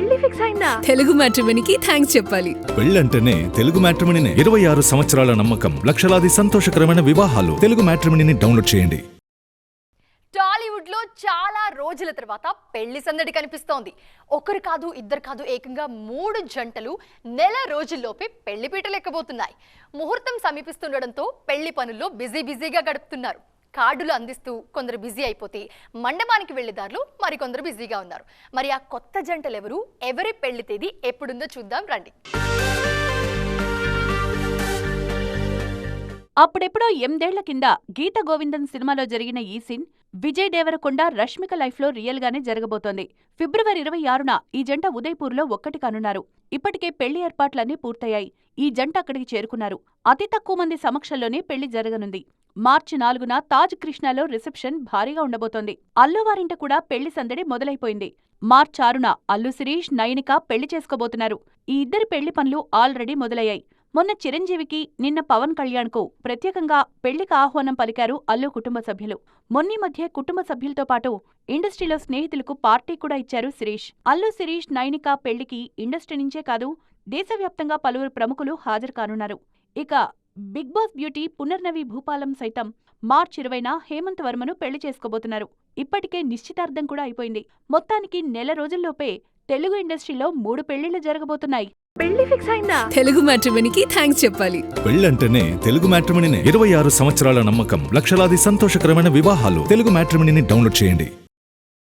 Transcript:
పెళ్లి ఫిక్స్ అయిందా? తెలుగు మ్యాట్రిమోనీకి థ్యాంక్స్ చెప్పాలి. పెళ్ళంటేనే తెలుగు మ్యాట్రిమోనీనే. 26 సంవత్సరాల నమ్మకం, లక్షలాది సంతోషకరమైన వివాహాలు. తెలుగు మ్యాట్రిమోనీని డౌన్లోడ్ చేయండి. టాలీవుడ్ లో చాలా రోజుల తర్వాత పెళ్లి సందడి కనిపిస్తోంది. ఒకరు కాదు, ఇద్దరు కాదు, ఏకంగా 3 జంటలు నెల రోజుల్లోపే పెళ్లి పీటలు ఎక్కబోతున్నాయి. ముహూర్తం సమీపిస్తుండడంతో పెళ్లి పనుల్లో బిజీగా గడుపుతున్నారు. కార్డులు అందిస్తూ కొందరు బిజీ అయిపోతే మండపానికి వెళ్లేదారులు మరికొందరు బిజీగా ఉన్నారు. మరి ఆ కొత్త జంటలు ఎవరు, ఎవరి పెళ్లి తేదీ ఎప్పుడుందో చూద్దాం రండి. అప్పుడెప్పుడో 8 ఏళ్ల కింద గీత గోవిందన్ సినిమాలో జరిగిన ఈ సీన్ విజయ్ దేవరకొండ రష్మిక లైఫ్ లో రియల్ గానే జరగబోతోంది. ఫిబ్రవరి 26న ఈ జంట ఉదయ్పూర్లో ఒక్కటి కానున్నారు. ఇప్పటికే పెళ్లి ఏర్పాట్లన్నీ పూర్తయ్యాయి. ఈ జంట అక్కడికి చేరుకున్నారు. అతి తక్కువ మంది సమక్షంలోనే పెళ్లి జరగనుంది. మార్చి 4న తాజ్ కృష్ణాలో రిసెప్షన్ భారీగా ఉండబోతోంది. అల్లువారింట కూడా పెళ్లి సందడి మొదలైపోయింది. మార్చి 6న అల్లు శిరీష్, నయనిక పెళ్లి చేసుకోబోతున్నారు. ఈ ఇద్దరి పెళ్లి పనులు ఆల్రెడీ మొదలయ్యాయి. మొన్న చిరంజీవికి, నిన్న పవన్ కళ్యాణ్కు ప్రత్యేకంగా పెళ్లికి ఆహ్వానం పలికారు అల్లు కుటుంబ సభ్యులు. మొన్నీ మధ్య కుటుంబ సభ్యులతో పాటు ఇండస్ట్రీలో స్నేహితులకు పార్టీ కూడా ఇచ్చారు శిరీష్. అల్లు శిరీష్, నయనిక పెళ్లికి ఇండస్ట్రీ నుంచే కాదు, దేశవ్యాప్తంగా పలువురు ప్రముఖులు హాజరు కానున్నారు. ఇక Bigg Boss beauty Punarnavi Bhupalam సైతం మార్చి 20న హేమంత్ వర్మను పెళ్లి చేసుకోబోతున్నారు. ఇప్పటికే నిశ్చితార్థం కూడా అయిపోయింది. మొత్తానికి నెల రోజుల్లోపే తెలుగు ఇండస్ట్రీలో 3 పెళ్లిళ్లు జరగబోతున్నాయి. పెళ్లి ఫిక్స్ అయిందా? తెలుగు మ్యాట్రిమోనీకి థ్యాంక్స్ చెప్పాలి. పెళ్ళంటేనే తెలుగు మ్యాట్రిమోనీనే. 26 సంవత్సరాల నమ్మకం, లక్షలాది సంతోషకరమైన వివాహాలు. తెలుగు మ్యాట్రిమోనీని డౌన్లోడ్ చేయండి.